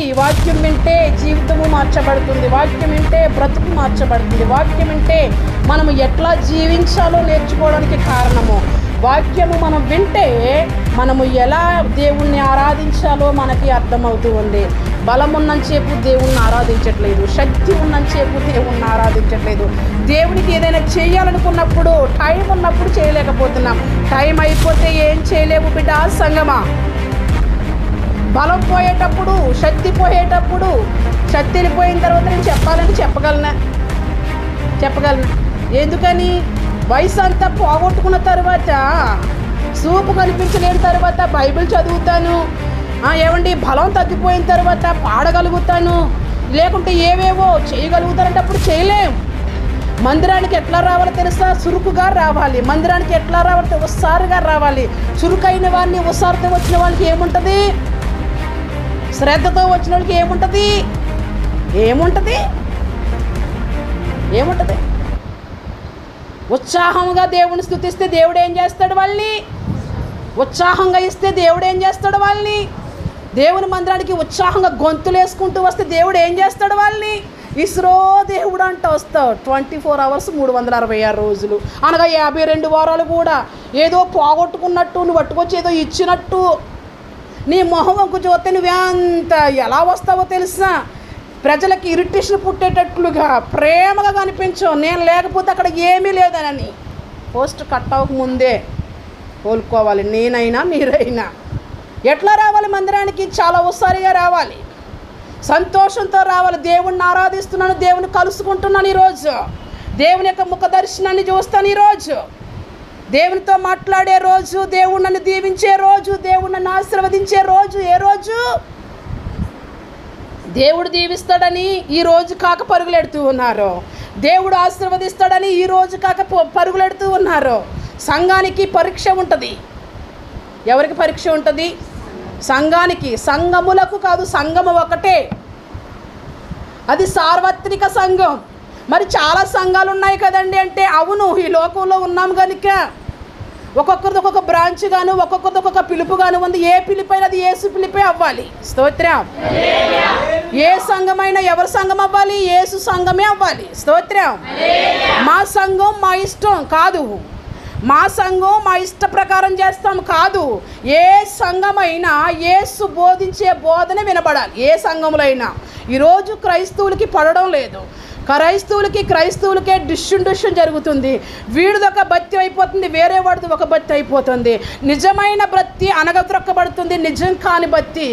ఈ వాక్యం వింటే జీవితము మార్చబడుతుంది, వాక్యం వింటే బ్రతుకు మార్చబడుతుంది, వాక్యం వింటే మనము ఎట్లా జీవించాలో నేర్చుకోవడానికి కారణము వాక్యము. మనం వింటే మనము ఎలా దేవుణ్ణి ఆరాధించాలో మనకి అర్థమవుతూ ఉంది. బలం ఉన్నంతసేపు దేవుణ్ణి ఆరాధించట్లేదు, శక్తి ఉన్నంతసేపు దేవుణ్ణి ఆరాధించట్లేదు. దేవునికి ఏదైనా చేయాలనుకున్నప్పుడు టైం ఉన్నప్పుడు చేయలేకపోతున్నాం. టైం అయిపోతే ఏం చేయలేము బిడ్డ సంగమా. బలం పోయేటప్పుడు, శక్తి పోయేటప్పుడు, శక్తి వెళ్ళిపోయిన తర్వాత నేను చెప్పాలని చెప్పగలనా? ఎందుకని? వయసు అంతా పోగొట్టుకున్న తర్వాత, చూపు కనిపించలేని తర్వాత బైబిల్ చదువుతాను, ఏమండి బలం తగ్గిపోయిన తర్వాత పాడగలుగుతాను, లేకుంటే ఏవేవో చేయగలుగుతానంటే అప్పుడు చేయలేం. మందిరానికి ఎట్లా రావాలో తెలుసా? చురుకుగా రావాలి. మందిరానికి ఎట్లా రావాలంటే ఉత్సాహంగా రావాలి. చురుకైన వాడిని, ఉత్సాహంతో వచ్చిన వాళ్ళకి ఏముంటుంది? శ్రద్ధతో వచ్చిన వాళ్ళకి ఏముంటుంది? ఉత్సాహంగా దేవుని స్తుతిస్తే దేవుడు ఏం చేస్తాడు? వాళ్ళని ఉత్సాహంగా ఇస్తే దేవుడు ఏం చేస్తాడు? వాళ్ళని దేవుని మందిరానికి ఉత్సాహంగా గొంతులు వేసుకుంటూ వస్తే దేవుడు ఏం చేస్తాడు? వాళ్ళని ఇస్రో దేవుడు అంట వస్తావు. 24 hours 366 రోజులు అనగా 52 వారాలు కూడా ఏదో పోగొట్టుకున్నట్టు, నువ్వు పట్టుకొచ్చి ఏదో ఇచ్చినట్టు నీ మొహం వంకు చూస్తే నువ్వెంత ఎలా వస్తావో తెలుసా? ప్రజలకి ఇరిటేషన్ పుట్టేటట్లుగా ప్రేమగా కనిపించవు. నేను లేకపోతే అక్కడ ఏమీ లేదనని పోస్ట్ కట్ అవ్వక ముందే కోలుకోవాలి. నేనైనా మీరైనా ఎట్లా రావాలి మందిరానికి? చాలా ఉత్సాహంగా రావాలి, సంతోషంతో రావాలి. దేవుణ్ణి ఆరాధిస్తున్నాను, దేవుని కలుసుకుంటున్నాను, ఈరోజు దేవుని యొక్క ముఖ దర్శనాన్ని చూస్తాను, ఈరోజు దేవునితో మాట్లాడే రోజు, దేవుడు నన్ను దీవించే రోజు, దేవుడు నన్ను ఆశీర్వదించే రోజు. ఏ రోజు? దేవుడు దీవిస్తాడని ఈ రోజు కాక పరుగులెడుతూ ఉన్నారు. దేవుడు ఆశీర్వదిస్తాడని ఈ రోజు కాక పరుగులెడుతూ ఉన్నారు. సంఘానికి పరీక్ష ఉంటుంది. ఎవరికి పరీక్ష ఉంటుంది? సంఘానికి. సంఘములకు కాదు, సంఘము ఒకటే, అది సార్వత్రిక సంఘం. మరి చాలా సంఘాలు ఉన్నాయి కదండి అంటే, అవును, ఈ లోకంలో ఉన్నాం కనుక ఒక్కొక్కరిది ఒక్కొక్క బ్రాంచ్ గాను, ఒక్కొక్కరిది ఒక్కొక్క పిలుపు గాను ఉంది. ఏ పిలుపైనా అది యేసు పిలుపే అవ్వాలి. స్తోత్రం. ఏ సంఘమైనా ఎవరి సంఘం అవ్వాలి? యేసు సంఘమే అవ్వాలి. స్తోత్రం. మా సంఘం మా ఇష్టం కాదు, మా సంఘం మా ఇష్ట ప్రకారం చేస్తాం కాదు. ఏ సంఘమైనా యేసు బోధించే బోధన వినబడాలి. ఏ సంఘంలో అయినా. ఈరోజు క్రైస్తవులకి పడడం లేదు. క్రైస్తవులకే డిస్ట్రిబ్యూషన్ జరుగుతుంది. వీడిది ఒక భక్తి అయిపోతుంది, వేరే వాడిది ఒక భక్తి అయిపోతుంది. నిజమైన భక్తి అనగత్రొక్కబడుతుంది, నిజం కాని భక్తి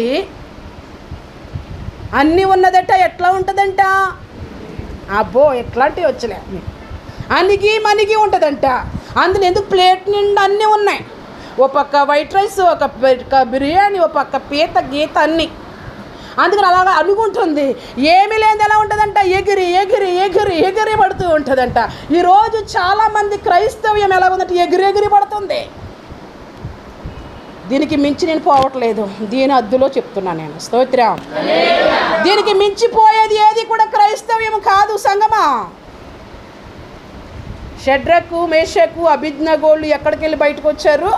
అన్నీ ఉన్నదట. ఎట్లా ఉంటుందంట? అబ్బో ఎట్లాంటివి వచ్చలే, అణిగి ఉంటుందంట. అందులో ఎందుకు ప్లేట్ నిండా అన్నీ ఉన్నాయి. ఓ పక్క వైట్ రైస్, ఒక పక్క బిర్యానీ, ఓ పక్క పీత గీత అన్నీ. అందుకని అలాగా అనుకుంటుంది. ఏమీ లేని ఎలా ఉంటుందంట? ఎగిరి పడుతూ ఉంటుందంట. ఈరోజు చాలామంది క్రైస్తవ్యం ఎలా ఉందంటే ఎగిరి పడుతుంది. దీనికి మించి నేను పోవట్లేదు, దీని అద్దులో చెప్తున్నాను నేను. స్తోత్రం. దీనికి మించిపోయేది ఏది కూడా క్రైస్తవ్యం కాదు సంగమా. షడ్రకు, మేషకు, అబేద్నెగోలు ఎక్కడికి వెళ్ళి బయటకు వచ్చారు?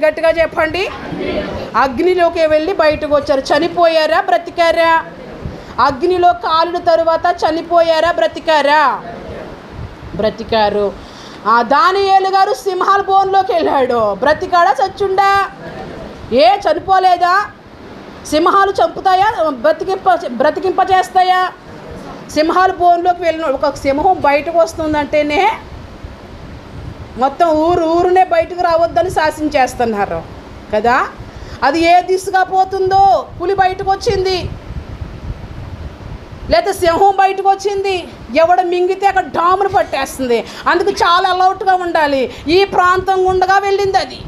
గట్టిగా చెప్పండి. అగ్నిలోకి వెళ్ళి బయటకు వచ్చారు. చనిపోయారా? బ్రతికారా? అగ్నిలో కాలిన తరువాత చనిపోయారా? బ్రతికారు. దానియేలు గారు సింహాల బోన్లోకి వెళ్ళాడు. బ్రతికాడా? చచ్చుండా? చనిపోలేదా? సింహాలు చంపుతాయా? బ్రతికింపచేస్తాయా? సింహాల బోన్లోకి వెళ్ళిన ఒక సింహం బయటకు వస్తుందంటేనే మొత్తం ఊరునే బయటకు రావద్దని శాసించేస్తున్నారు కదా. అది ఏ దిశగా పోతుందో, పులి బయటకు వచ్చింది, లేదా సింహం బయటకు వచ్చింది, ఎవడ మింగితే అక్కడ డామును పట్టేస్తుంది. అందుకు చాలా అలౌట్గా ఉండాలి. ఈ ప్రాంతం గుండగా వెళ్ళింది అది.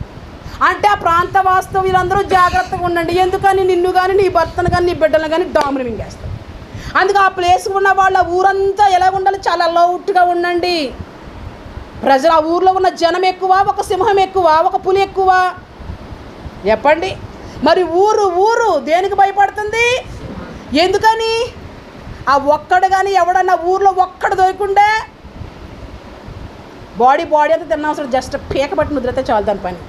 అంటే ఆ ప్రాంత వాస్తవ్యులందరూ జాగ్రత్తగా ఉండండి. ఎందుకని? నిన్ను కానీ, నీ భర్తను కానీ, నీ బిడ్డలను కానీ డామును మింగేస్తారు. అందుకు ఆ ప్లేస్ ఉన్న వాళ్ళ ఊరంతా ఎలా ఉండాలి? చాలా అలౌట్గా ఉండండి. ప్రజలు, ఆ ఊర్లో ఉన్న జనం ఎక్కువ, ఒక సింహం ఎక్కువ, ఒక పులి ఎక్కువ? చెప్పండి. మరి ఊరు దేనికి భయపడుతుంది? ఎందుకని? ఆ ఒక్కడు కానీ ఎవడన్నా ఊర్లో ఒక్కడు దొరికిండే బాడీ అంతా తిన్నా అవసరం, జస్ట్ పీక పట్టి ముద్రతే చాలు దాని పని.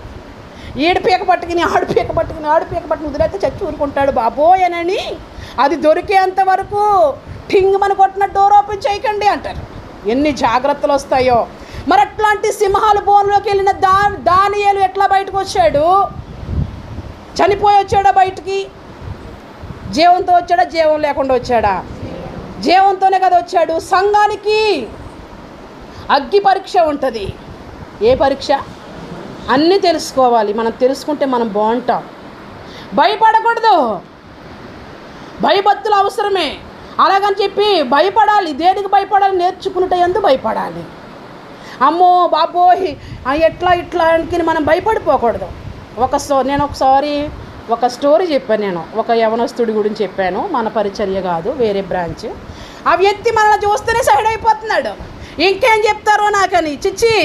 ఈడు పీక పట్టుకుని ఆడు పీక పట్టుకుని ఆడు పీక పట్టుకుని వదిలేస్తే చచ్చి ఊరుకుంటాడు బాబోయనని. అది దొరికేంత వరకు ఠింగ్ మన కొట్టిన డోర్ ఓపెన్ చేయకండి అంటారు. ఎన్ని జాగ్రత్తలు వస్తాయో. మరి అట్లాంటి సింహాల బోన్లోకి వెళ్ళిన దానియేలు ఎట్లా బయటకు వచ్చాడు? చనిపోయి వచ్చాడా బయటికి? జీవంతో వచ్చాడా, జీవం లేకుండా వచ్చాడా? జీవంతోనే కదా వచ్చాడు. సంఘానికి అగ్గి పరీక్ష ఉంటుంది. ఏ పరీక్ష? అన్నీ తెలుసుకోవాలి. మనం తెలుసుకుంటే మనం బాగుంటాం. భయపడకూడదు. భయభక్తులు అవసరమే. అలాగని చెప్పి భయపడాలి. దేనికి భయపడాలి? నేర్చుకున్నట్టు ఎందుకు భయపడాలి? అమ్మో బాబోయ్ ఎట్లా ఇట్లా అని మనం భయపడిపోకూడదు. నేను ఒకసారి ఒక స్టోరీ చెప్పాను. నేను ఒక యవనస్తుడి గురించి చెప్పాను. మన పరిచర్య కాదు, వేరే బ్రాంచ్. ఆ వ్యక్తి మనల్ని చూస్తేనే సైడ్ అయిపోతున్నాడు. ఇంకేం చెప్తారో నాకని చిచ్చి.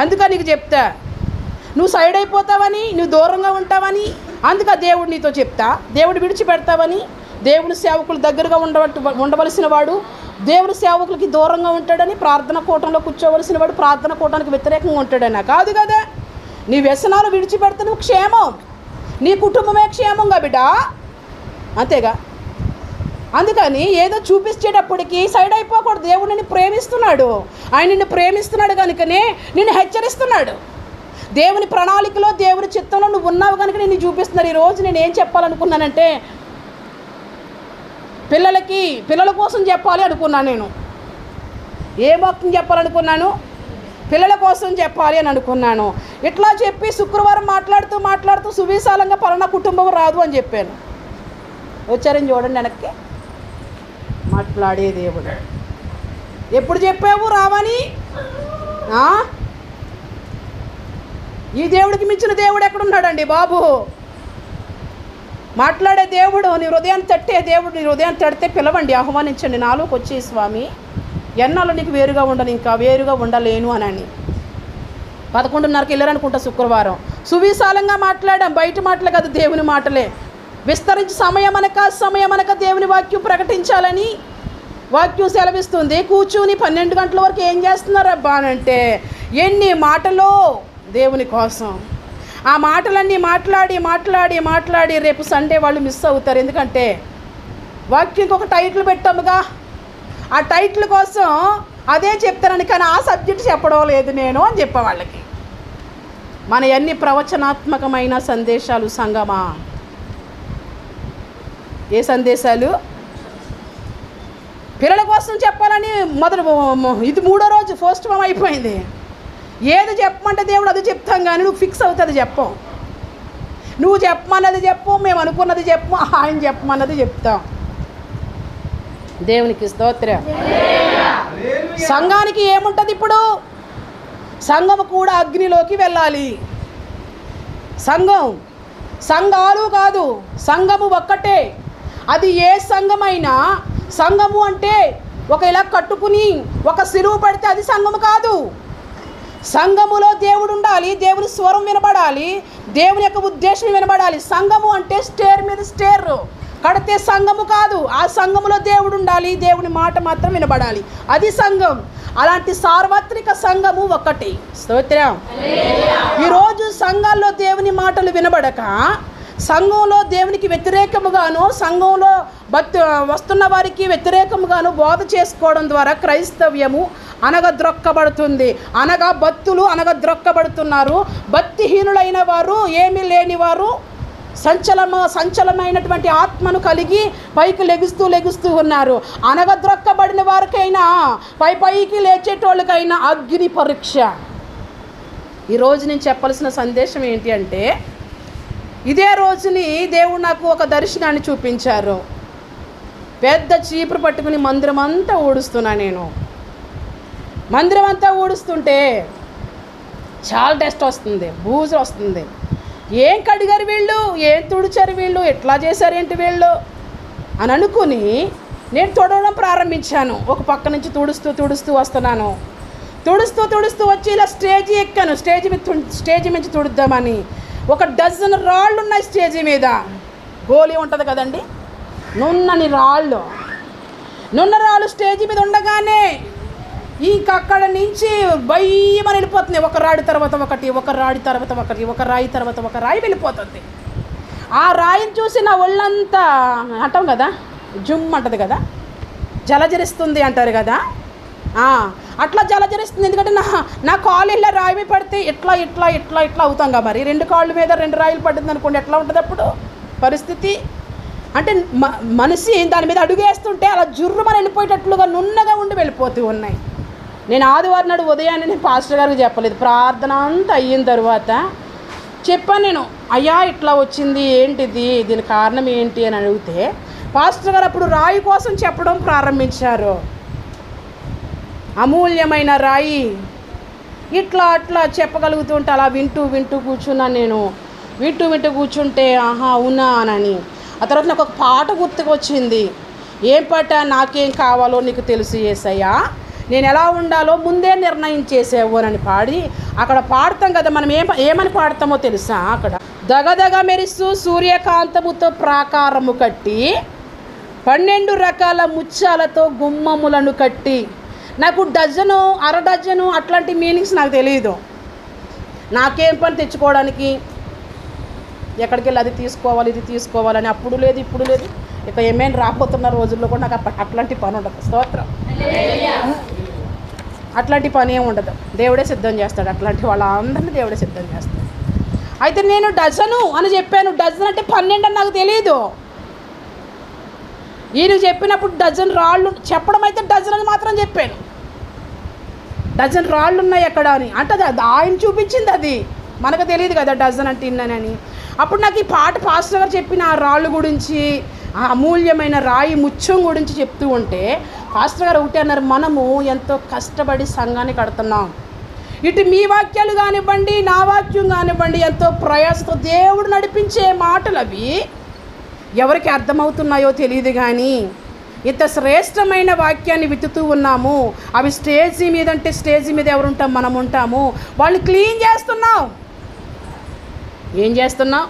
అందుక నీకు చెప్తా, నువ్వు సైడ్ అయిపోతావని, నువ్వు దూరంగా ఉంటావని. అందుక దేవుడు నీతో చెప్తా, దేవుడు విడిచిపెడతావని. దేవుని సేవకులు దగ్గరగా ఉండవలసిన వాడు దేవుని సేవకులకి దూరంగా ఉంటాడని, ప్రార్థన కూటంలో కూర్చోవలసిన వాడు ప్రార్థన కూటానికి వ్యతిరేకంగా ఉంటాడని కాదు కదా. నీ వ్యసనాలు విడిచిపెడితే నువ్వు క్షేమం, నీ కుటుంబమే క్షేమంగా బిడ్డ, అంతేగా. అందుకని ఏదో చూపించేటప్పటికి సైడ్ అయిపోకూడదు. దేవుడు నిన్ను ప్రేమిస్తున్నాడు. ఆయన నిన్ను ప్రేమిస్తున్నాడు కనుకనే నిన్ను హెచ్చరిస్తున్నాడు. దేవుని ప్రణాళికలో, దేవుని చిత్తంలో నువ్వు ఉన్నావు కనుక నిన్ను చూపిస్తున్నారు. ఈరోజు నేను ఏం చెప్పాలనుకున్నానంటే, పిల్లల కోసం చెప్పాలి అనుకున్నాను. నేను ఏ వాక్యం చెప్పాలనుకున్నాను? పిల్లల కోసం చెప్పాలి అని అనుకున్నాను. ఇట్లా చెప్పి శుక్రవారం మాట్లాడుతూ సువిశాలంగా పలానా కుటుంబం రాదు అని చెప్పాను. వచ్చారని చూడండి వెనక్కి. మాట్లాడే దేవుడు ఎప్పుడు చెప్పావు రావని? ఈ దేవుడికి మించిన దేవుడు ఎక్కడున్నాడండి బాబు? మాట్లాడే దేవుడు, నీ హృదయాన్ని తట్టే దేవుడు. నీ హృదయాన్ని తడితే పిలవండి, ఆహ్వానించండి. నాలోకి వచ్చి స్వామి ఎన్నాళ్ళు నీకు వేరుగా ఉండను, ఇంకా వేరుగా ఉండలేను అని. 11:30కి వెళ్ళారనుకుంటా శుక్రవారం. సువిశాలంగా మాట్లాడాం. బయట మాటలే కదా, దేవుని మాటలే. విస్తరించి సమయమనక దేవుని వాక్యం ప్రకటించాలని వాక్యం సెలవిస్తుంది. కూర్చుని 12 గంటల వరకు ఏం చేస్తున్నారు అబ్బా అని అంటే, ఎన్ని మాటలో దేవుని కోసం. ఆ మాటలన్నీ మాట్లాడి రేపు సండే వాళ్ళు మిస్ అవుతారు. ఎందుకంటే వాక్యంకి ఒక టైటిల్ పెట్టాముగా, ఆ టైటిల్ కోసం అదే చెప్తానని, కానీ ఆ సబ్జెక్ట్ చెప్పడం లేదు నేను అని చెప్పే వాళ్ళకి. మన అన్ని ప్రవచనాత్మకమైన సందేశాలు సంగమా. ఏ సందేశాలు? పిల్లల కోసం చెప్పాలని ఇది 3వ రోజు ఫస్ట్ ఫామ్ అయిపోయింది. ఏది చెప్పమంటే దేవుడు అది చెప్తాం, కానీ నువ్వు ఫిక్స్ అవుతుంది చెప్పం. నువ్వు చెప్పమన్నది చెప్పు, మేము అనుకున్నది చెప్పు, ఆయన చెప్పమన్నది చెప్తాం. దేవునికి స్తోత్రం. సంఘానికి ఏముంటుంది ఇప్పుడు? సంఘము కూడా అగ్నిలోకి వెళ్ళాలి. సంఘాలు కాదు, సంఘము ఒక్కటే. అది ఏ సంఘమైనా, సంఘము అంటే ఒక ఇలా కట్టుకుని ఒక సిలువ పెడితే అది సంఘము కాదు. సంఘములో దేవుడు ఉండాలి, దేవుని స్వరం వినబడాలి, దేవుని యొక్క ఉద్దేశం వినబడాలి. సంఘము అంటే స్టేర్ మీద స్టేర్ కడితే సంఘము కాదు. ఆ సంఘములో దేవుడు ఉండాలి, దేవుని మాట మాత్రం వినబడాలి, అది సంఘం. అలాంటి సార్వత్రిక సంఘము ఒకటి. స్తోత్రం. ఈరోజు సంఘాల్లో దేవుని మాటలు వినబడక, సంఘంలో దేవునికి వ్యతిరేకముగాను, సంఘంలో వస్తున్న వారికి వ్యతిరేకముగాను బోధ చేసుకోవడం ద్వారా క్రైస్తవ్యము అనగద్రొక్కబడుతుంది. భక్తులు అనగద్రొక్కబడుతున్నారు. భక్తిహీనులైన వారు, ఏమీ లేని వారు, సంచలమైనటువంటి ఆత్మను కలిగి పైకి లెగుస్తూ ఉన్నారు. అనగద్రొక్కబడిన వారికైనా, పైకి లేచేటోళ్ళకైనా అగ్ని పరీక్ష. ఈరోజు నేను చెప్పాల్సిన సందేశం ఏంటి అంటే, ఇదే రోజుని దేవుడు నాకు ఒక దర్శనాన్ని చూపించారు. పెద్ద చీపురు పట్టుకుని మందిరం అంతా ఊడుస్తున్నా. నేను మందిరం అంతా ఊడుస్తుంటే చాలా టెస్ట్ వస్తుంది, బూజు వస్తుంది. ఏం కడిగారు వీళ్ళు, ఏం తుడిచారు వీళ్ళు, ఎట్లా చేశారేంటి వీళ్ళు అని అనుకుని నేను తుడవడం ప్రారంభించాను. ఒక పక్క నుంచి తుడుస్తూ వస్తున్నాను. తుడుస్తూ వచ్చి ఇలా స్టేజీ ఎక్కాను. స్టేజీ నుంచి తుడుద్దామని. ఒక డజన్ రాళ్ళు ఉన్నాయి స్టేజీ మీద. గోళీ ఉంటుంది కదండి, నున్న రాళ్ళు స్టేజీ మీద ఉండగానే ఇంకా అక్కడ నుంచి భయమని వెళ్ళిపోతుంది. ఒక రాయి తర్వాత ఒకటి, ఒక రాయి తర్వాత ఒకటి, ఒక రాయి తర్వాత ఒక రాయి వెళ్ళిపోతుంది. ఆ రాయిని చూసి నా ఒళ్ళంతా అంటాం కదా, జుమ్ అంటది కదా, జలజరిస్తుంది అంటారు కదా, అట్లా జలజరిస్తుంది. ఎందుకంటే నా కాలు ఇలా రాయి మీద పడితే ఇట్లా ఇట్లా ఇట్లా ఇట్లా అవుతాం కదా. మరి 2 కాళ్ళ మీద 2 రాయిలు పడుతుంది అనుకోండి, ఎట్లా ఉంటుంది అప్పుడు పరిస్థితి? అంటే మనిషి దాని మీద అడుగేస్తుంటే అలా జుర్రుమని వెళ్ళిపోయేటట్లుగా నున్నగా ఉండి వెళ్ళిపోతూ ఉన్నాయి. నేను ఆదివారం నాడు ఉదయాన్నే నేను పాస్టర్ గారికి చెప్పలేదు, ప్రార్థన అంతా అయిన తర్వాత చెప్పాను. నేను అయ్యా ఇట్లా వచ్చింది, ఏంటిది, దీని కారణం ఏంటి అని అడిగితే పాస్టర్ గారు అప్పుడు రాయి కోసం చెప్పడం ప్రారంభించారు. అమూల్యమైన రాయి ఇట్లా అట్లా చెప్పగలుగుతుంటే అలా వింటూ వింటూ కూర్చున్నాను. నేను వింటూ కూర్చుంటే అవునా అని. ఆ తర్వాత నాకు ఒక పాట గుర్తుకు వచ్చింది. ఏం పాట? నాకేం కావాలో నీకు తెలుసు యేసయ్యా, నేను ఎలా ఉండాలో ముందే నిర్ణయం చేసేవు అని పాడి అక్కడ పాడతాం కదా. మనం ఏమని పాడతామో తెలుసా? అక్కడ దగదగ మెరుస్తూ సూర్యకాంతముతో ప్రాకారము కట్టి 12 రకాల ముత్యాలతో గుమ్మములను కట్టి. నాకు డజను, అర డజను అట్లాంటి మీనింగ్స్ నాకు తెలియదు. నాకేం పని తెచ్చుకోవడానికి, ఎక్కడికి వెళ్ళి అది తీసుకోవాలి ఇది తీసుకోవాలని అప్పుడు లేదు ఇప్పుడు లేదు. ఇక ఏమైనా రాబోతున్న రోజుల్లో కూడా నాకు అట్లాంటి పని ఉండదు. స్తోత్రం. అట్లాంటి పని ఏమి ఉండదు, దేవుడే సిద్ధం చేస్తాడు. అట్లాంటి వాళ్ళందరినీ దేవుడే సిద్ధం చేస్తాడు. అయితే నేను డజను అని చెప్పాను. డజన్ అంటే 12 అని నాకు తెలియదు. ఈయన చెప్పినప్పుడు డజన్ రాళ్ళు చెప్పడం అయితే డజన్ అని మాత్రం చెప్పాను. డజన్ రాళ్ళు ఉన్నాయి ఎక్కడ అని అంటే ఆయన చూపించింది, అది మనకు తెలియదు కదా డజన్ అంటే ఇన్నానని. అప్పుడు నాకు ఈ పాట పాస్టర్ గారు చెప్పిన ఆ రాళ్ళు గురించి, ఆ అమూల్యమైన రాయి ముత్యం గురించి చెప్తూ ఉంటే పాస్టర్ గారు ఒకటి అన్నారు, మనము ఎంతో కష్టపడి సంఘాన్ని కడుతున్నాం. ఇటు మీ వాక్యాలు కానివ్వండి, నా వాక్యం కానివ్వండి, ఎంతో ప్రయాసతో దేవుడు నడిపించే మాటలు అవి ఎవరికి అర్థమవుతున్నాయో తెలియదు. కానీ ఇంత శ్రేష్టమైన వాక్యాన్ని విత్తుతూ ఉన్నాము. అవి స్టేజీ మీద అంటే స్టేజీ మీద ఎవరు ఉంటాం? మనం ఉంటాము. వాళ్ళు క్లీన్ చేస్తున్నాం. ఏం చేస్తున్నాం?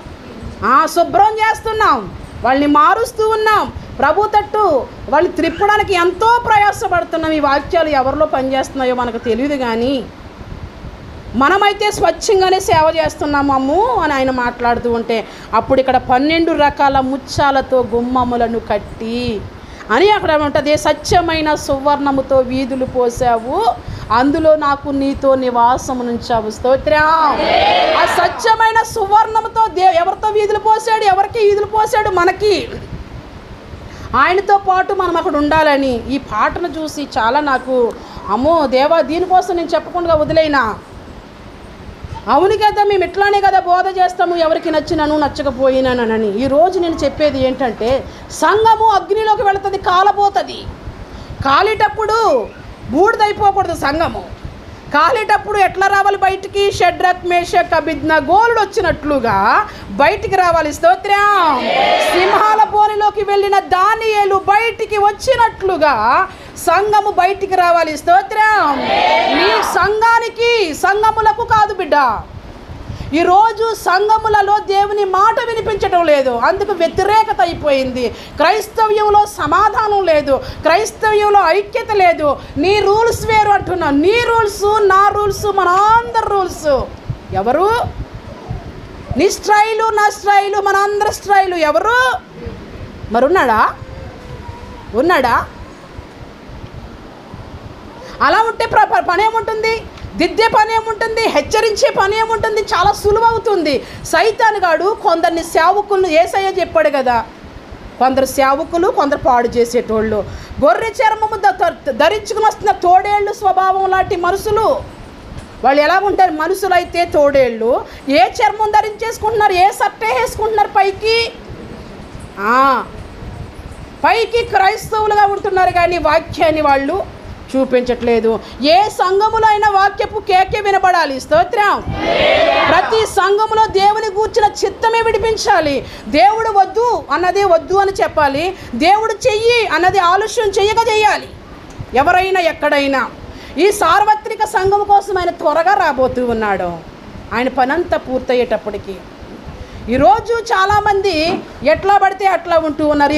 శుభ్రం చేస్తున్నాం. వాళ్ళని మారుస్తూ ఉన్నాం. ప్రభు తట్టు వాళ్ళు త్రిప్పడానికి ఎంతో ప్రయాసపడుతున్నాం. ఈ వాక్యాలు ఎవరిలో పనిచేస్తున్నాయో మనకు తెలియదు. కానీ మనమైతే స్వచ్ఛంగానే సేవ చేస్తున్నాము అని ఆయన మాట్లాడుతూ ఉంటే అప్పుడు ఇక్కడ 12 రకాల ముత్యాలతో గుమ్మములను కట్టి అని అక్కడ ఉంటుంది. సత్యమైన సువర్ణముతో వీధులు పోసావు, అందులో నాకు నీతో నివాసము నుంచావు. స్తోత్రం. ఆ సత్యమైన సువర్ణముతో ఎవరితో వీధులు పోసాడు? ఎవరికి వీధులు పోసాడు? మనకి. ఆయనతో పాటు మనం అక్కడ ఉండాలని ఈ పాటను చూసి చాలా నాకు అమ్మో దేవా, దీనికోసం నేను చెప్పకుండా వదిలేనా? అవును కదా, మేము ఇట్లానే కదా బోధ చేస్తాము, ఎవరికి నచ్చినాను నచ్చకపోయినానని. ఈరోజు నేను చెప్పేది ఏంటంటే సంఘము అగ్నిలోకి వెళుతుంది, కాలపోతుంది. కాలేటప్పుడు బూడిదైపోకూడదు. సంఘము కాలేటప్పుడు ఎట్లా రావాలి బయటికి? షడ్రక్ మేషక్ అబేద్నెగోలు వచ్చినట్లుగా బయటికి రావాలి. స్తోత్రం. సింహాల బోనులోకి వెళ్ళిన దానియేలు బయటికి వచ్చినట్లుగా సంఘము బయటికి రావాలి. స్తోత్రం. నీ సంఘానికి, సంఘములకు కాదు బిడ్డ. ఈరోజు సంఘములలో దేవుని మాట వినిపించడం లేదు, అందుకు వ్యతిరేకత అయిపోయింది. క్రైస్తవ్యంలో సమాధానం లేదు, క్రైస్తవ్యంలో ఐక్యత లేదు. నీ రూల్స్ వేరు అంటున్నా. నీ రూల్స్, నా రూల్స్, మన అందరి రూల్స్. ఎవరు? నీ స్టైలు, నా స్టైలు, మన అందరి స్టైలు. ఎవరు? మరి ఉన్నాడా? అలా ఉంటే పని ఏముంటుంది? దిద్దే పని ఏముంటుంది? హెచ్చరించే పని ఏముంటుంది? చాలా సులువవుతుంది. సైతానుగాడు కొందరిని సేవకులను, యేసయ్య చెప్పాడు కదా, కొందరు సేవకులు, కొందరు పాడు చేసేటోళ్ళు. గొర్రె చర్మము ధరించుకుని వస్తున్న తోడేళ్ళు స్వభావం లాంటి మనుషులు. వాళ్ళు ఎలా ఉంటారు? మనుషులు అయితే తోడేళ్ళు. ఏ చర్మం ధరించేసుకుంటున్నారు? ఏ సట్టే వేసుకుంటున్నారు? పైకి క్రైస్తవులుగా ఉంటున్నారు, కానీ వాక్యాన్ని వాళ్ళు చూపించట్లేదు. ఏ సంఘములో అయినా వాక్యపు కేకే వినబడాలి. స్తోత్రం. ప్రతి సంఘములో దేవుని గూర్చిన చిత్తమే విడిపించాలి. దేవుడు వద్దు అన్నది వద్దు అని చెప్పాలి, దేవుడు చెయ్యి అన్నది ఆలస్యం చెయ్యక చెయ్యాలి. ఎవరైనా ఎక్కడైనా ఈ సార్వత్రిక సంఘం కోసం ఆయన త్వరగా రాబోతూ ఉన్నాడు. ఆయన పనంతా పూర్తయ్యేటప్పటికి ఈరోజు చాలామంది ఎట్లా పడితే అట్లా ఉంటూ ఉన్నారు.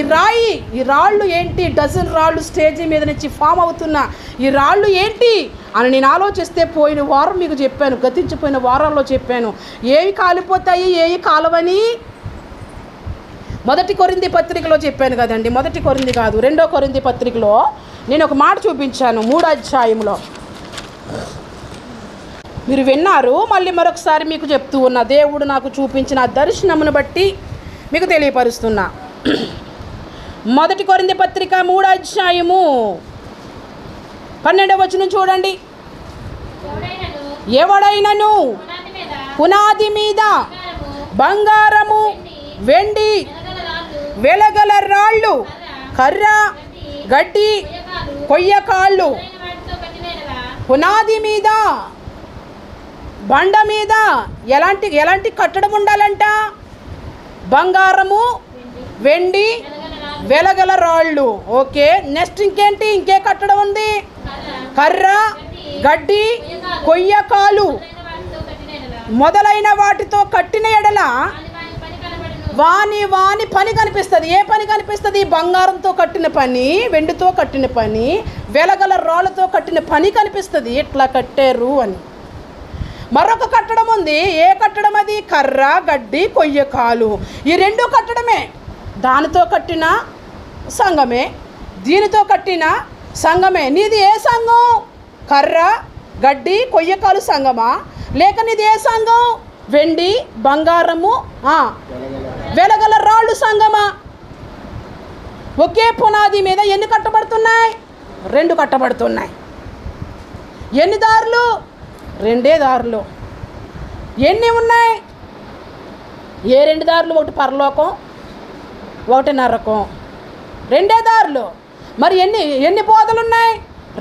ఈ రాళ్ళు ఏంటి, డజన్ రాళ్ళు స్టేజీ మీద నుంచి ఫామ్ అవుతున్నా ఈ రాళ్ళు ఏంటి అని నేను ఆలోచిస్తే పోయిన వారం మీకు చెప్పాను, గతించిపోయిన వారాల్లో చెప్పాను, ఏవి కాలిపోతాయి ఏవి కాలవని 1 కొరింథీ పత్రికలో చెప్పాను కదండి. 1 కొరింథీ కాదు, 2 కొరింథీ పత్రికలో నేను ఒక మాట చూపించాను 3వ అధ్యాయంలో. మీరు విన్నారు, మళ్ళీ మరొకసారి మీకు చెప్తూ ఉన్నా. దేవుడు నాకు చూపించిన దర్శనమును బట్టి మీకు తెలియపరుస్తున్నా. 1 కొరింథీ పత్రిక 3వ అధ్యాయము 12వ వచనం చూడండి. ఎవడైనను పునాది మీద బంగారము వెండి వెలగల రాళ్ళు కర్ర గడ్డి కొయ్యకాళ్ళు, పునాది మీద బండ మీద ఎలాంటి కట్టడం ఉండాలంట? బంగారము వెండి వెలగల రాళ్ళు. ఓకే, నెక్స్ట్ ఇంకే కట్టడం ఉంది? కర్ర గడ్డి కొయ్యకాలు మొదలైన వాటితో కట్టిన ఎడల వాని పని కనిపిస్తుంది. ఏ పని కనిపిస్తుంది? బంగారంతో కట్టిన పని, వెండితో కట్టిన పని, వెలగల రాళ్ళతో కట్టిన పని కనిపిస్తుంది. ఇట్లా కట్టారు అని. మరొక కట్టడం ఉంది. ఏ కట్టడం అది? కర్ర గడ్డి కొయ్యకాలు. ఈ 2 కట్టడమే. దానితో కట్టిన సంఘమే, దీనితో కట్టిన సంఘమే. నీది ఏ సంఘం? కర్ర గడ్డి కొయ్యకాలు సంఘమా? లేక నీది ఏ సంఘం? వెండి బంగారము వెలగల రాళ్ళు సంఘమా? ఒకే పునాది మీద ఎన్ని కట్టబడుతున్నాయి? 2 కట్టబడుతున్నాయి. ఎన్ని దారులు? 2 దారులు. ఎన్ని ఉన్నాయి? ఏ 2 దారులు? ఒకటి పరలోకం, ఒకటి నరకం. 2 దారులు. మరి ఎన్ని బోధలు ఉన్నాయి?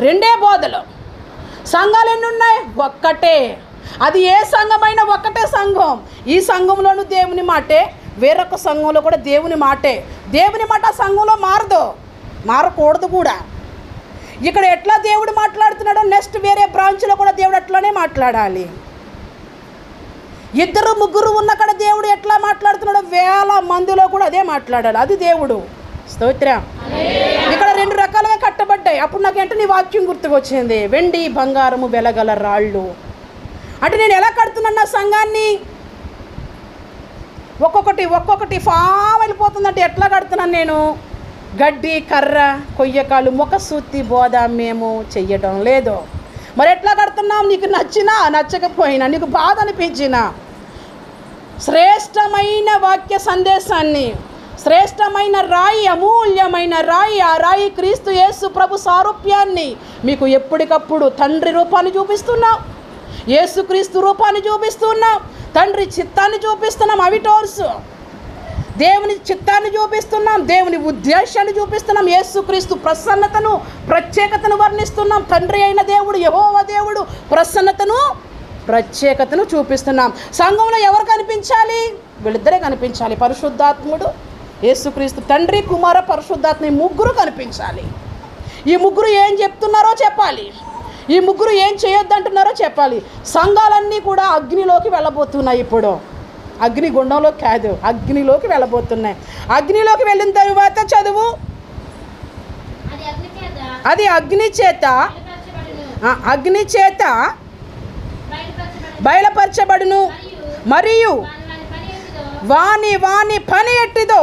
2 బోధలు. సంఘాలు ఎన్ని ఉన్నాయి? ఒక్కటే. అది ఏ సంఘమైనా ఒక్కటే సంఘం. ఈ సంఘంలోనూ దేవుని మాటే, వేరొక సంఘంలో కూడా దేవుని మాటే. దేవుని మాట సంఘంలో మారకూడదు కూడా. ఇక్కడ ఎట్లా దేవుడు మాట్లాడుతున్నాడో నెక్స్ట్ వేరే బ్రాంచ్లో కూడా దేవుడు అట్లానే మాట్లాడాలి. 2 3 ఉన్న కాడ దేవుడు ఎట్లా మాట్లాడుతున్నాడో వేల మందిలో కూడా అదే మాట్లాడాలి. అది దేవుడు. స్తోత్రం. ఇక్కడ 2 రకాలుగా కట్టబడ్డాయి. అప్పుడు నాకు వెంటనే వాక్యం గుర్తుకొచ్చింది, వెండి బంగారము వెలగల రాళ్ళు. అంటే నేను ఎలా కడుతున్నాను నా సంఘాన్ని? ఒక్కొక్కటి ఫామ్ వెళ్ళిపోతుందంటే ఎట్లా కడుతున్నాను నేను? గడ్డి కర్ర కొయ్యకాలు ముఖసూతి బోధ మేము చెయ్యడం లేదు. మరి ఎట్లా కడుతున్నాం? నీకు నచ్చినా నచ్చకపోయినా, నీకు బాధ అనిపించినా, శ్రేష్టమైన వాక్య సందేశాన్ని, శ్రేష్టమైన రాయి, అమూల్యమైన రాయి, ఆ రాయి క్రీస్తు యేసు ప్రభు సారూప్యాన్ని మీకు ఎప్పటికప్పుడు తండ్రి రూపాన్ని చూపిస్తున్నాం, యేసుక్రీస్తు రూపాన్ని చూపిస్తున్నాం, తండ్రి చిత్తాన్ని చూపిస్తున్నాం. అవిటోర్స్ దేవుని చిత్తాన్ని చూపిస్తున్నాం, దేవుని ఉద్దేశాన్ని చూపిస్తున్నాం, యేసుక్రీస్తు ప్రసన్నతను ప్రత్యేకతను వర్ణిస్తున్నాం. తండ్రి అయిన దేవుడు యెహోవా దేవుడు ప్రసన్నతను ప్రత్యేకతను చూపిస్తున్నాం. సంఘంలో ఎవరు కనిపించాలి? వీళ్ళిద్దరే కనిపించాలి. పరిశుద్ధాత్ముడు, యేసుక్రీస్తు, తండ్రి కుమార పరిశుద్ధాత్మ, ఈ 3 కనిపించాలి. ఈ 3 ఏం చెప్తున్నారో చెప్పాలి. ఈ 3 ఏం చేయొద్దంటున్నారో చెప్పాలి. సంఘాలన్నీ కూడా అగ్నిలోకి వెళ్ళబోతున్నాయి. ఇప్పుడు అగ్నిగుండంలో కాదు, అగ్నిలోకి వెళ్ళబోతున్నాయి. అగ్నిలోకి వెళ్ళిన తరువాత చదువు, అది అగ్ని చేత బయలుపరచబడును, మరియు వాని పని ఎట్టిదో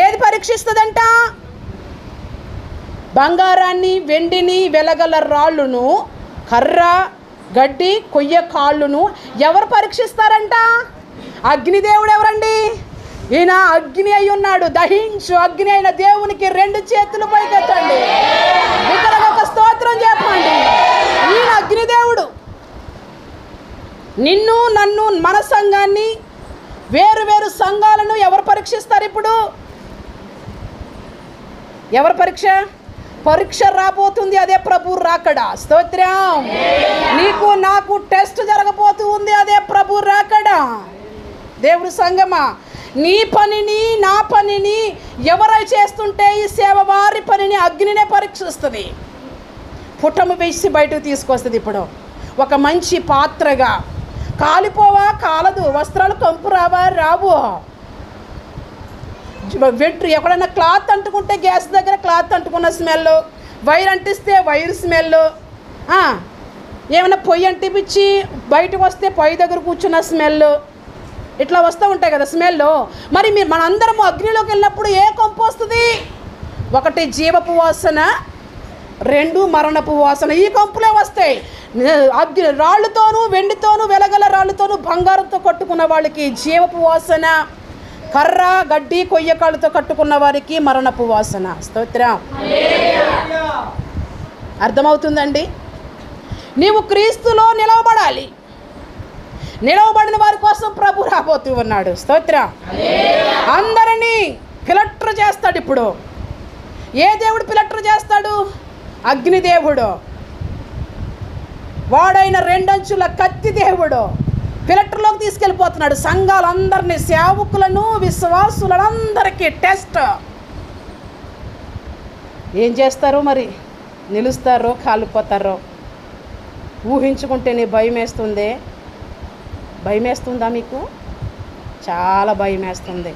ఏది పరీక్షిస్తుందంట? బంగారాన్ని వెండిని వెలగల రాళ్ళును కర్ర గడ్డి కొయ్య కాళ్ళును ఎవరు పరీక్షిస్తారంట? అగ్నిదేవుడు ఎవరండి? ఈయన అగ్ని అయి ఉన్నాడు. దహించు అగ్ని అయిన దేవునికి 2 చేతులు పైకెత్తండి, ఇక్కడ ఒక స్తోత్రం చెప్పండి. ఈయన అగ్నిదేవుడు. నిన్ను నన్ను మన సంఘాన్ని వేరు సంఘాలను ఎవరు పరీక్షిస్తారు? ఇప్పుడు ఎవరు పరీక్ష రాబోతుంది. అదే ప్రభు రాకడ. స్తోత్రం. నీకు నాకు టెస్ట్ జరగబోతూ ఉంది. అదే ప్రభు రాకడ. దేవుడు సంగమా, నీ పనిని నా పనిని ఎవరై చేస్తుంటే ఈ సేవ వారి పనిని అగ్నినే పరీక్షిస్తుంది. పుటము వేసి బయటకు తీసుకొస్తుంది. ఇప్పుడు ఒక మంచి పాత్రగా కాలిపోవా? కాలదు. వస్త్రాలు కంపు రావా? రావు. ఎక్కడైనా క్లాత్ అంటుకుంటే గ్యాస్ దగ్గర క్లాత్ అంటుకున్న స్మెల్, వైర్ అంటిస్తే వైర్ స్మెల్, ఏమైనా పొయ్యి అంటిపించి బయటకు వస్తే పొయ్యి దగ్గర కూర్చున్న స్మెల్, ఇట్లా వస్తూ ఉంటాయి కదా స్మెల్. మరి మనందరము అగ్నిలోకి వెళ్ళినప్పుడు ఏ కంపు వస్తుంది? ఒకటి జీవపు వాసన, రెండు మరణపు వాసన. ఈ కంపులే వస్తాయి. అగ్ని రాళ్ళతోనూ వెండితోనూ వెలగల రాళ్ళతోనూ బంగారంతో కట్టుకున్న వాళ్ళకి జీవపు వాసన, కర్ర గడ్డి కొయ్యకాళ్ళతో కట్టుకున్న వారికి మరణపు వాసన. స్తోత్రం. అర్థమవుతుందండి? నీవు క్రీస్తులో నిలవబడాలి. నిలవబడిన వారి కోసం ప్రభు రాబోతూ ఉన్నాడు. స్తోత్రం. అందరినీ ఫిల్టర్ చేస్తాడు. ఇప్పుడు ఏ దేవుడు ఫిల్టర్ చేస్తాడు? అగ్నిదేవుడు. వాడైన రెండంచుల కత్తి దేవుడు ఫిల్టర్లోకి తీసుకెళ్ళిపోతున్నాడు సంఘాలందరినీ, సేవకులను విశ్వాసులను అందరికీ. టెస్ట్ ఏం చేస్తారో మరి, నిలుస్తారో కాలిపోతారో ఊహించుకుంటేనే భయం వేస్తుంది. భయం వేస్తుందా మీకు? చాలా భయం వేస్తుంది.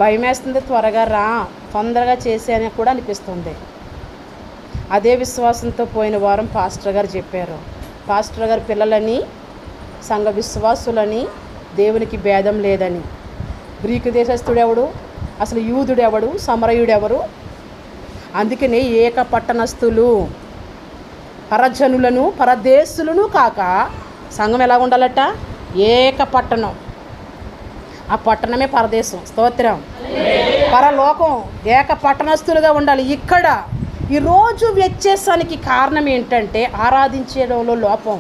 భయం వేస్తుంది. త్వరగా రా, తొందరగా చేసే అని కూడా అనిపిస్తుంది. అదే విశ్వాసంతో పోయిన వారం పాస్టర్ గారు చెప్పారు. పాస్టర్ గారు పిల్లలని, సంఘ విశ్వాసులని దేవునికి భేదం లేదని. గ్రీకు దేశస్థుడెవడు, అసలు యూదుడెవడు, సమరయుడెవరు? అందుకనే ఏక పట్టణస్థులు, పరజనులను పరదేశులను కాక సంఘం ఎలా ఉండాలట? ఏక పట్టణం. ఆ పట్టణమే పరదేశం. స్తోత్రం. పరలోకం. ఏక పట్టణస్థులుగా ఉండాలి. ఇక్కడ ఈరోజు వ్యత్యాసానికి కారణం ఏంటంటే ఆరాధించడంలో లోపం,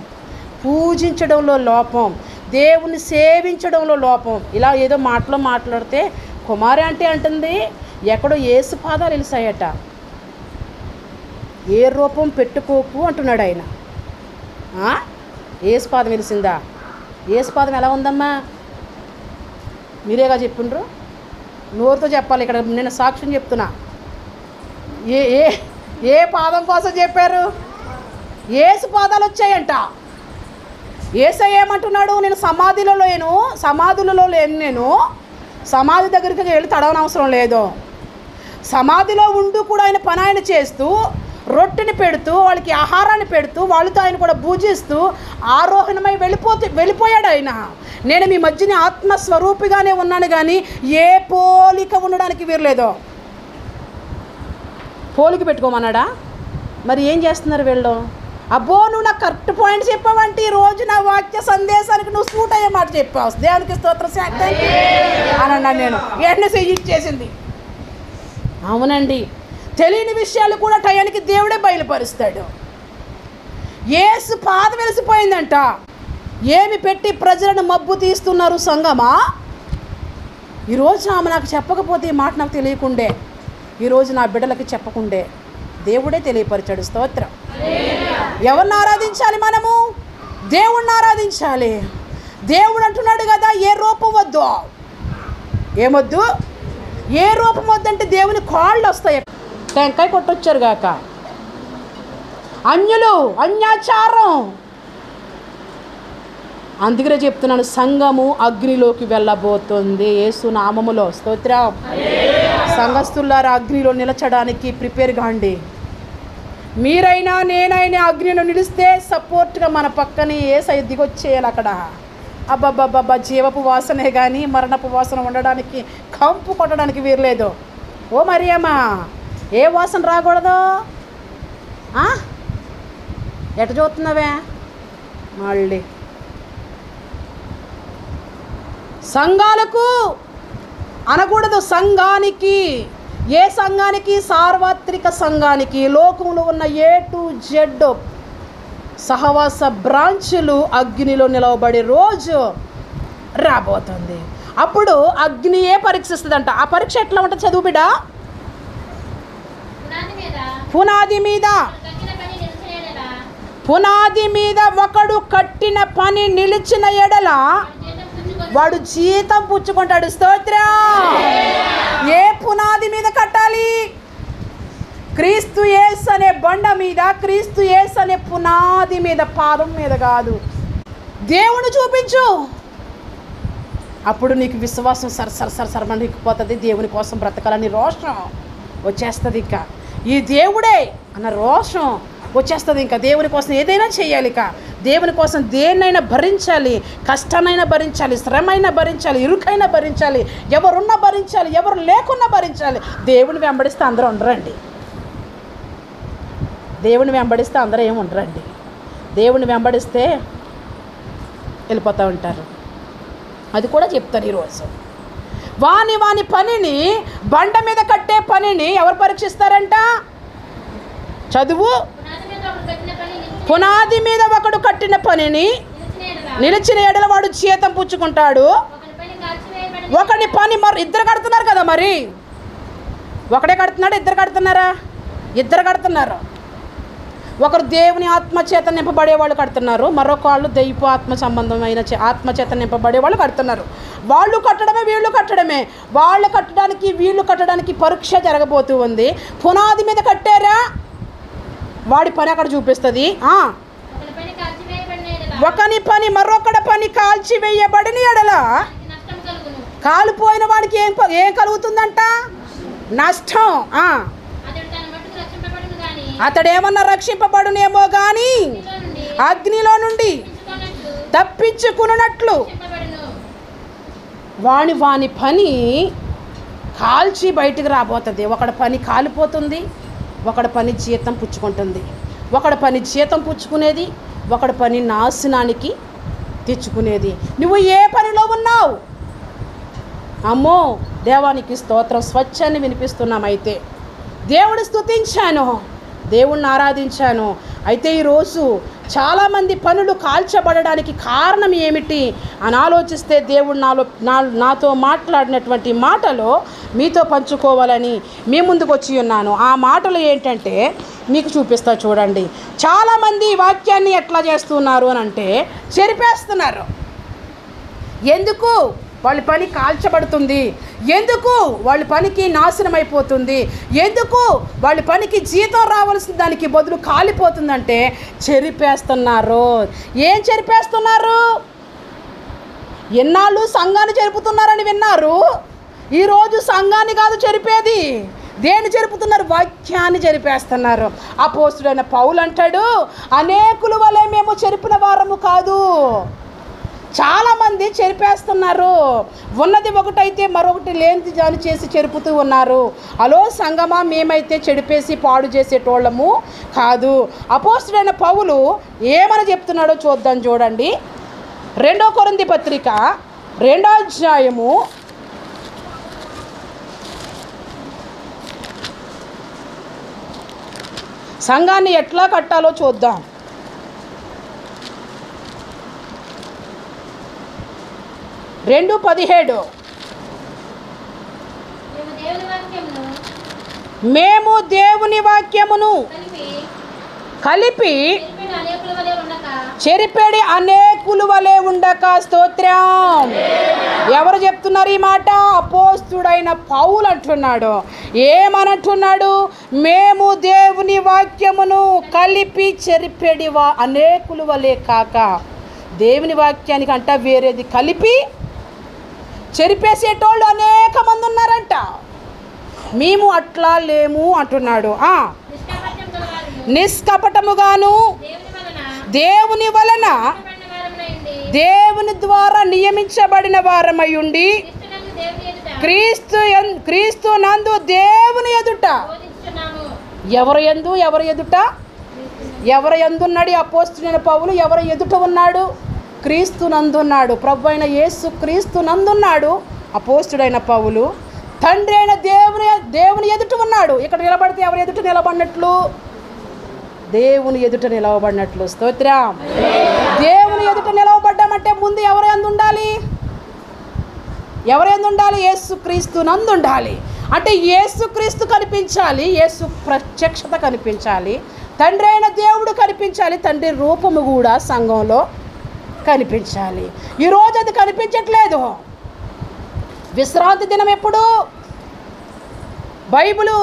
పూజించడంలో లోపం, దేవుని సేవించడంలో లోపం. ఇలా ఏదో మాటలో మాట్లాడితే కుమారి అంటే అంటుంది ఎక్కడో యేసు పాదాలు వెలిసాయట. ఏ రూపం పెట్టుకోకు అంటున్నాడు ఆయన. యేసు పాదం వెలిసిందా? యేసు పాదం ఎలా ఉందమ్మా? మీరేగా చెప్పిండ్రు, నోరుతో చెప్పాలి. ఇక్కడ నేను సాక్ష్యం చెప్తున్నా. ఏ ఏ ఏ పాదం కోసం చెప్పారు? యేసు పాదాలు వచ్చాయంట. యేసయ్య ఏమంటున్నాడు? నేను సమాధిలో లేను, నేను సమాధి దగ్గరికి వెళ్ళి తడవనవసరం లేదు. సమాధిలో ఉంటూ కూడా ఆయన పని ఆయన చేస్తూ, రొట్టెని పెడుతూ, వాళ్ళకి ఆహారాన్ని పెడుతూ, వాళ్ళతో ఆయన కూడా పూజిస్తూ ఆరోహణమై వెళ్ళిపోయాడు ఆయన. నేను మీ మధ్యని ఆత్మస్వరూపిగానే ఉన్నాను కానీ ఏ పోలిక ఉండడానికి వీరలేదో. పోలిక పెట్టుకోమన్నాడా? మరి ఏం చేస్తున్నారు వీళ్ళు? అబ్బో నువ్వు నాకు కరెక్ట్ పాయింట్ చెప్పావంటే ఈరోజు నా వాక్య సందేశానికి నువ్వు సూట్ అయ్యే మాట చెప్పావు. దేవునికి స్తోత్రం అని అన్నాను నేను. వెంటనే ఇచ్చేసింది. అవునండి, తెలియని విషయాలు కూడా టయానికి దేవుడే బయలుపరుస్తాడు. యేసు పాదం వెలిసిపోయిందంట. ఏమి పెట్టి ప్రజలను మబ్బు తీస్తున్నారు సంగమా? ఈరోజు ఆమె నాకు చెప్పకపోతే ఈ మాట నాకు తెలియకుండే, ఈరోజు నా బిడ్డలకి చెప్పకుండే దేవుడే తెలియపరిచాడు. స్తోత్రం. ఎవరిని ఆరాధించాలి మనము? దేవుణ్ణి ఆరాధించాలి. దేవుడు అంటున్నాడు కదా, ఏ రూపం వద్దు. ఏమొద్దు? ఏ రూపం వద్దంటే దేవుని కాళ్ళు వస్తాయి. టెంకాయ కొట్టొచ్చారు గాక. అన్యులు, అన్యాచారం. అందుకనే చెప్తున్నాను, సంఘము అగ్నిలోకి వెళ్ళబోతుంది యేసు నామములో. స్తోత్రం. సంఘస్థులారా, అగ్నిలో నిలచడానికి ప్రిపేర్ కాండి. మీరైనా నేనైనా అగ్నిలో నిలిస్తే సపోర్ట్గా మన పక్కనే యేసయ్య దిగొచ్చేయాలి. అక్కడ అబ్బబ్బబ్బబ్బా జీవపు వాసనే కానీ మరణపు వాసన ఉండడానికి, కంపు కొట్టడానికి వీరలేదు. ఓ మరియమ్మా, ఏ వాసన రాకూడదు? ఎట చూస్తున్నావే? మళ్ళీ సంఘాలకు అనకూడదు, సంఘానికి. ఏ సంఘానికి? సార్వత్రిక సంఘానికి. లోకంలో ఉన్న ఏ టు జెడ్ సహవాస బ్రాంచులు అగ్నిలో నిలవబడే రోజు రాబోతుంది. అప్పుడు అగ్నియే పరీక్షిస్తుందంట. ఆ పరీక్ష ఎట్లా ఉంటుంది? చదువు బిడ్డ. పునాది మీద ఒకడు కట్టిన పని నిలిచిన ఎడల వాడు జీతం పుచ్చుకుంటాడు. స్తోత్రం. ఏ పునాది మీద కట్టాలి? క్రీస్తు యేసు అనే బండ మీద, క్రీస్తు యేసు అనే పునాది మీద, పాదం మీద కాదు. దేవుని చూపించు. అప్పుడు నీకు విశ్వాసం సరమణికిపోతుంది. దేవుని కోసం బ్రతకాలని రోషం వచ్చేస్తుంది. ఇంకా ఈ దేవుడే అన్న రోషం వచ్చేస్తుంది. ఇంకా దేవుని కోసం ఏదైనా చేయాలి. ఇక దేవుని కోసం దేన్నైనా భరించాలి, కష్టానైనా భరించాలి, శ్రమైనా భరించాలి, ఇరుకైనా భరించాలి, ఎవరున్నా భరించాలి, ఎవరు లేకున్నా భరించాలి. దేవుని వెంబడిస్తే అందరూ ఉండరండి. దేవుని వెంబడిస్తే అందరూ ఏమి ఉండరండి. దేవుని వెంబడిస్తే వెళ్ళిపోతూ ఉంటారు. అది కూడా చెప్తాను ఈరోజు. వాని పనిని, బండ మీద కట్టే పనిని ఎవరు పరీక్షిస్తారంట? చదువు. పునాది మీద ఒకడు కట్టిన పనిని నిలిచిన ఎడల వాడు జీతం పుచ్చుకుంటాడు. ఒకటి పని మరి ఇద్దరు కడుతున్నారు కదా, మరి ఒకడే కడుతున్నాడు, ఇద్దరు కడుతున్నారా? ఇద్దరు కడుతున్నారు. ఒకరు దేవుని ఆత్మచేత నింపబడే వాళ్ళు కడుతున్నారు, మరొక వాళ్ళు దైవ ఆత్మ సంబంధమైన ఆత్మచేత నింపబడే వాళ్ళు కడుతున్నారు. వాళ్ళు కట్టడమే వీళ్ళు కట్టడమే. వాళ్ళు కట్టడానికి వీళ్ళు కట్టడానికి పరీక్ష జరగబోతూ ఉంది. పునాది మీద కట్టారా, వాడి పని అక్కడ చూపిస్తుంది. ఒకని పని మరొకటి పని కాల్చివేయబడిన ఎడల కాలిపోయిన వాడికి ఏం కలుగుతుందంట? నష్టం. అతడేమన్నా రక్షింపబడునేమో కానీ అగ్నిలో నుండి తప్పించుకున్నట్లు వాని పని కాల్చి బయటికి రాబోతుంది. ఒకడి పని కాలిపోతుంది, ఒకడి పని జీతం పుచ్చుకుంటుంది. ఒకడి పని జీతం పుచ్చుకునేది, ఒకడి పని నాశనానికి తెచ్చుకునేది. నువ్వు ఏ పనిలో ఉన్నావు? అమ్మో దేవానికి స్తోత్రం. స్వచ్ఛాన్ని వినిపిస్తున్నామైతే దేవుడు స్తుతించాను, దేవుణ్ణి ఆరాధించాను. అయితే ఈరోజు చాలామంది పనులు కాల్చబడడానికి కారణం ఏమిటి అని ఆలోచిస్తే దేవుడు నాతో మాట్లాడినటువంటి మాటలు మీతో పంచుకోవాలని మీ ముందుకు వచ్చి ఉన్నాను. ఆ మాటలు ఏంటంటే మీకు చూపిస్తా చూడండి. చాలామంది వాక్యాన్ని ఎట్లా చేస్తున్నారు అని అంటే చెరిపేస్తున్నారు. ఎందుకు? వాళ్ళ పని కాల్చబడుతుంది. ఎందుకు? వాళ్ళ పనికి నాశనం అయిపోతుంది. ఎందుకు? వాళ్ళ పనికి జీతం రావాల్సిన దానికి బదులు కాలిపోతుందంటే చెరిపేస్తున్నారు. ఏం చెరిపేస్తున్నారు? ఎన్నాళ్ళు సంఘాన్ని చెరుపుతున్నారని విన్నారు. ఈరోజు సంఘాన్ని కాదు చెరిపేది. దేన్ని చెరుపుతున్నారు? వాక్యాన్ని చెరిపేస్తున్నారు. అపోస్తుడైన పౌలు అంటాడు, అనేకుల వలె మేము చెరిపిన వారము కాదు. చాలామంది చెరిపేస్తున్నారు. ఉన్నది ఒకటైతే మరొకటి లేనిది జాని చేసి చెరుపుతూ ఉన్నారు. అలో సంగమా, మేమైతే చెడిపేసి పాడు చేసేటోళ్ళము కాదు. అపోస్తుడైన పౌలు ఏమని చెప్తున్నాడో చూద్దాం చూడండి. 2 కొరింథీ పత్రిక 2వ అధ్యాయము 2 సంఘాన్ని ఎట్లా కట్టాలో చూద్దాం. 2:17 మేము దేవుని వాక్యమును కలిపి చెరిపెడి అనేకుల వలె ఉండక. స్తోత్రం. ఎవరు చెప్తున్నారు ఈ మాట? అపోస్తుడైన పౌలు అంటున్నాడు. ఏమనంటున్నాడు? మేము దేవుని వాక్యమును కలిపి చెరిపెడి అనేకుల వలె కాక. దేవుని వాక్యానికి అంట వేరేది కలిపి చెరిపేసేటోళ్ళు అనేక మంది ఉన్నారంట. మేము అట్లా లేము అంటున్నాడు. నిష్కపటముగాను దేవుని వలన దేవుని ద్వారా నియమించబడిన వారమై ఉండి క్రీస్తు నందు దేవుని ఎదుట. ఎవరు ఎదుట? ఎవరు ఎందున్నాడు అపోస్తుడైన పౌలు? ఎవరు ఎదుట ఉన్నాడు? క్రీస్తు నందున్నాడు. ప్రభు అయిన యేసు క్రీస్తు నందున్నాడు అపోస్తుడైన పౌలు. తండ్రి అయిన దేవుని ఎదుట ఉన్నాడు. ఇక్కడ నిలబడితే ఎవరు ఎదుట నిలబడినట్లు? దేవుని ఎదుట నిలవబడినట్లు. స్తోత్రం. దేవుని ఎదుట నిలవబడ్డామంటే ముందు ఎవరు ఎందు ఉండాలి? ఎవరు ఎందు ఉండాలి? యేసు క్రీస్తు నందు ఉండాలి. అంటే యేసు క్రీస్తు కనిపించాలి, యేసు ప్రత్యక్షత కనిపించాలి, తండ్రి అయిన దేవుడు కనిపించాలి, తండ్రి రూపము కూడా సంఘంలో కనిపించాలి. ఈరోజు అది కనిపించట్లేదు. విశ్రాంతి దినం ఎప్పుడు? బైబిలు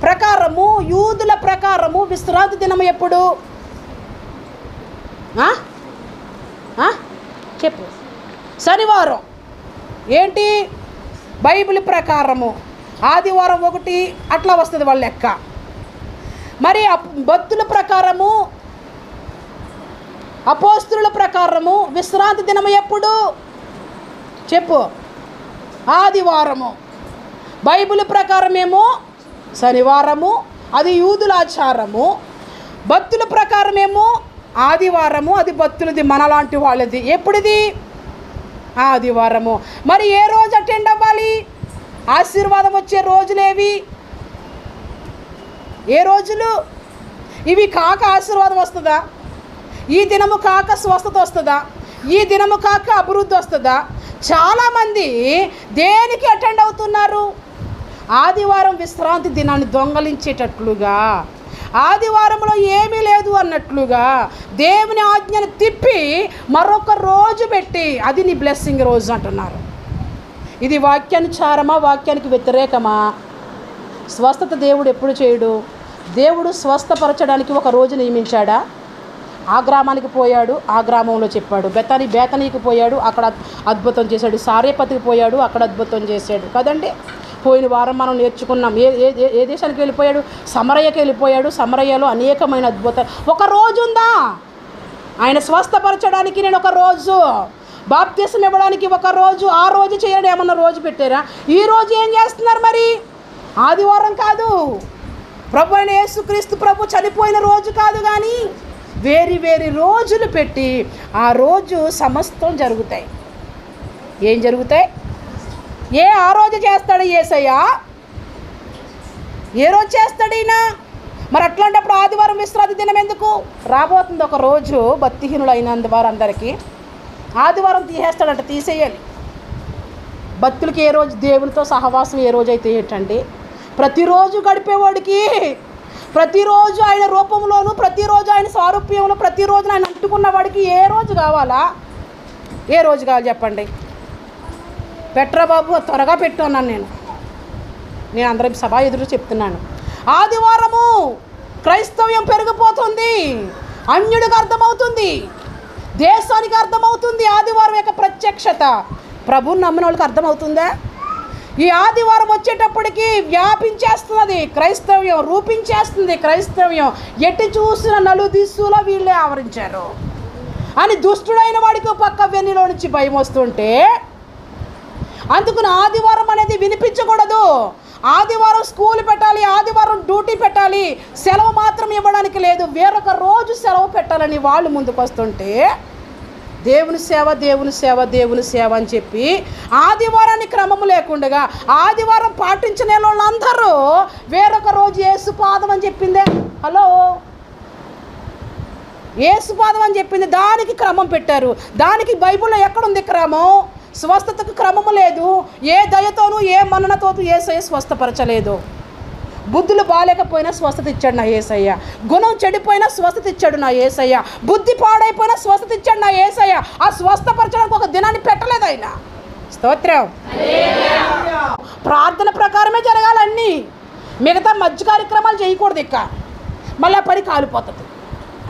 ప్రకారము, యూదుల ప్రకారము విశ్రాంతి దినం ఎప్పుడు? చెప్పు. శనివారం ఏంటి? బైబిల్ ప్రకారము ఆదివారం 1 అట్లా వస్తుంది వాళ్ళ లెక్క. మరి భక్తుల ప్రకారము, అపోస్తుల ప్రకారము విశ్రాంతి దినము ఎప్పుడు చెప్పు? ఆదివారము. బైబిల్ ప్రకారమేమో శనివారము, అది యూదుల ఆచారము. భక్తుల ప్రకారమేమో ఆదివారము, అది భక్తులది, మనలాంటి వాళ్ళది. ఎప్పుడుది? ఆదివారము. మరి ఏ రోజు అటెండ్ అవ్వాలి? ఆశీర్వాదం వచ్చే రోజులేవి? ఏ రోజులు? ఇవి కాక ఆశీర్వాదం వస్తుందా? ఈ దినము కాక స్వస్థత వస్తుందా? ఈ దినము కాక అభివృద్ధి వస్తుందా? చాలామంది దేనికి అటెండ్ అవుతున్నారు? ఆదివారం విశ్రాంతి దినాన్ని దొంగలించేటట్లుగా, ఆదివారంలో ఏమీ లేదు అన్నట్లుగా దేవుని ఆజ్ఞను తిప్పి మరొక రోజు పెట్టి అది నీ బ్లెస్సింగ్ రోజు అంటున్నారు. ఇది వాక్యానుసారమా? వాక్యానికి వ్యతిరేకమా? స్వస్థత దేవుడు ఎప్పుడు చేయడు? దేవుడు స్వస్థపరచడానికి ఒక రోజు నియమించాడా? ఆ గ్రామానికి పోయాడు, ఆ గ్రామంలో చెప్పాడు. బేతనీకి పోయాడు, అక్కడ అద్భుతం చేశాడు. సారేపతికి పోయాడు, అక్కడ అద్భుతం చేశాడు కదండి. పోయిన వారం మనం నేర్చుకున్నాం. ఏ దేశానికి వెళ్ళిపోయాడు? సమరయ్యకి వెళ్ళిపోయాడు. సమరయ్యలో అనేకమైన అద్భుతాలు. ఒక రోజు ఉందా ఆయన స్వస్థపరచడానికి? నేను ఒక రోజు, బాప్తిసం ఇవ్వడానికి ఒక రోజు, ఆ రోజు చేయడం ఏమన్నా రోజు పెట్టారా? ఈ రోజు ఏం చేస్తున్నారు మరి? ఆదివారం కాదు, ప్రభు అయిన యేసుక్రీస్తు ప్రభు చనిపోయిన రోజు కాదు, కానీ వేరు రోజులు పెట్టి ఆ రోజు సమస్తం జరుగుతాయి. ఏం జరుగుతాయి? ఆ రోజు చేస్తాడు యేసయ్య? ఏ రోజు చేస్తాడు ఈయన? మరి అట్లాంటప్పుడు ఆదివారం విశ్రాంతి దినం ఎందుకు? రాబోతుంది ఒక రోజు భక్తిహీనులు అయినందు వారందరికీ ఆదివారం తీసేస్తాడంట. తీసేయాలి. భక్తులకి ఏ రోజు దేవునితో సహవాసం ఏ రోజు అయితే ఏంటండి? ప్రతిరోజు గడిపేవాడికి, ప్రతిరోజు ఆయన రూపంలోనూ, ప్రతిరోజు ఆయన సారూప్యంలో, ప్రతిరోజు ఆయన అంటుకున్న వాడికి ఏ రోజు కావాలా? ఏ రోజు కావాలి చెప్పండి? పెట్టరా బాబు, త్వరగా పెట్టు అన్నాను నేను అందరం సభ ఎదురు చెప్తున్నాను. ఆదివారము క్రైస్తవ్యం పెరిగిపోతుంది, అన్యుడికి అర్థమవుతుంది, దేశానికి అర్థమవుతుంది. ఆదివారం యొక్క ప్రత్యక్షత ప్రభువుని నమ్మిన వాళ్ళకి అర్థమవుతుందా? ఈ ఆదివారం వచ్చేటప్పటికి వ్యాపించేస్తున్నది క్రైస్తవ్యం, రూపించేస్తుంది క్రైస్తవ్యం. ఎట్టి చూసిన నలుదిశలో వీళ్ళే ఆవరించారు అని దుష్టుడైన వాడికి పక్క వెన్నిలో నుంచి భయం వస్తుంటే, అందుకని ఆదివారం అనేది వినిపించకూడదు. ఆదివారం స్కూల్ పెట్టాలి, ఆదివారం డ్యూటీ పెట్టాలి, సెలవు మాత్రం ఇవ్వడానికి లేదు, వేరొక రోజు సెలవు పెట్టాలని వాళ్ళు ముందుకు వస్తుంటే, దేవుని సేవ దేవుని సేవ దేవుని సేవ అని చెప్పి ఆదివారాన్ని క్రమము లేకుండా ఆదివారం పాటించిన వాళ్ళందరూ వేరొక రోజు యేసుపాదం అని చెప్పిందే. హలో, యేసుపాదం అని చెప్పింది, దానికి క్రమం పెట్టారు. దానికి బైబిల్లో ఎక్కడుంది క్రమం? స్వస్థతకు క్రమము లేదు. ఏ దయతోనూ ఏ మన్ననతోనూ యేసయ్య స్వస్థపరచలేదు. బుద్ధులు బాలేకపోయినా స్వస్థత ఇచ్చాడు నా యేసయ్య. గుణం చెడిపోయినా స్వస్థత ఇచ్చాడు నా యేసయ్య. బుద్ధి పాడైపోయినా స్వస్థత ఇచ్చాడు నా యేసయ్య. ఆ స్వస్థపరచడానికి ఒక దినాన్ని పెట్టలేదు ఆయన. స్తోత్రం. ప్రార్థన ప్రకారమే జరగాలన్నీ. మిగతా మధ్య కార్యక్రమాలు చేయకూడదు. ఇక మళ్ళీ పని కాలిపోతుంది.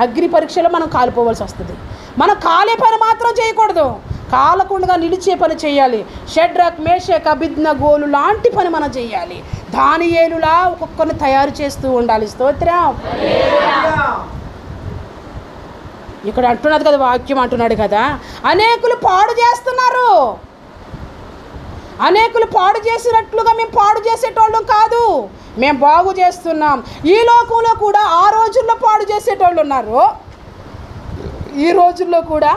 అగ్ని పరీక్షలో మనం కాలిపోవాల్సి వస్తుంది. మనం కాలే పని మాత్రం చేయకూడదు, కాలకుండా నిలిచే పని చేయాలి. షడ్రక్ మేషక్ అబేద్నెగోలు లాంటి పని మనం చేయాలి. దానియేలులా ఒక్కొక్కరిని తయారు చేస్తూ ఉండాలి. స్తోత్రం. ఇక్కడ అంటున్నది కదా, వాక్యం అంటున్నాడు కదా, అనేకులు పాడు చేస్తున్నారు. అనేకులు పాడు చేసినట్లుగా మేము పాడు చేసేటోళ్ళం కాదు, మేము బాగు చేస్తున్నాం. ఈ లోకంలో కూడా ఆ రోజుల్లో పాడు చేసేటోళ్ళు ఉన్నారు, ఈ రోజుల్లో కూడా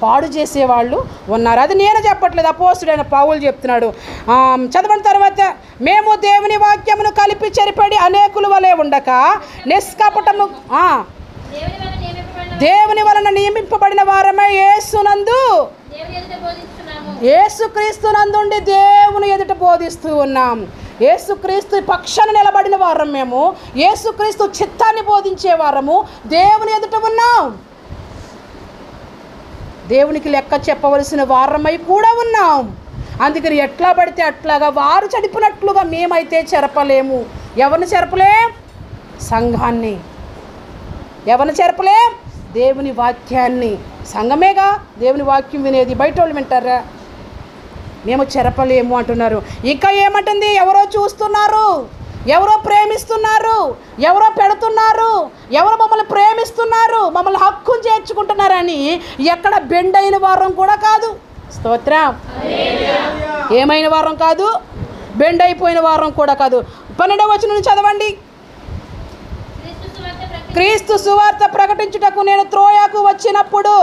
పాడు చేసేవాళ్ళు ఉన్నారు. అది నేను చెప్పట్లేదు, అపోస్తుడైన పౌలు చెప్తున్నాడు. చదవని తర్వాత, మేము దేవుని వాక్యమును కలిపి చెరిపడి అనేకుల వలె ఉండక నిష్కపటము దేవుని వలన నియమింపబడిన వారమై యేసుక్రీస్తునందుండి దేవుని ఎదుట బోధిస్తూ ఉన్నాం. యేసుక్రీస్తు పక్షాన నిలబడిన వారం మేము, యేసుక్రీస్తు చిత్తాన్ని బోధించే వారము, దేవుని ఎదుట ఉన్నాం. దేవునికి లెక్క చెప్పవలసిన వారమై కూడా ఉన్నాం. అందుకని ఎట్లా పడితే అట్లాగా వారు చడిపినట్లుగా మేమైతే చెరపలేము. ఎవరిని చెరపలేం? సంఘాన్ని. ఎవరిని చెరపలేం? దేవుని వాక్యాన్ని, సంఘమేగా దేవుని వాక్యం వినేది, బయట వాళ్ళు వింటారా? మేము చెరపలేము అంటున్నారు. ఇంకా ఏమంటుంది? ఎవరో చూస్తున్నారు, ఎవరో ప్రేమిస్తున్నారు, ఎవరో పెడుతున్నారు, ఎవరో మమ్మల్ని ప్రేమిస్తున్నారు, మమ్మల్ని హక్కును చేర్చుకుంటున్నారని. ఎక్కడ బెండ్ అయిన వారం కూడా కాదు. స్తోత్రం. ఏమైన వారం కాదు, బెండ్ అయిపోయిన వారం కూడా కాదు. 12వ వచనం చదవండి. క్రీస్తు సువార్త ప్రకటించుటకు నేను త్రోయకు వచ్చినప్పుడు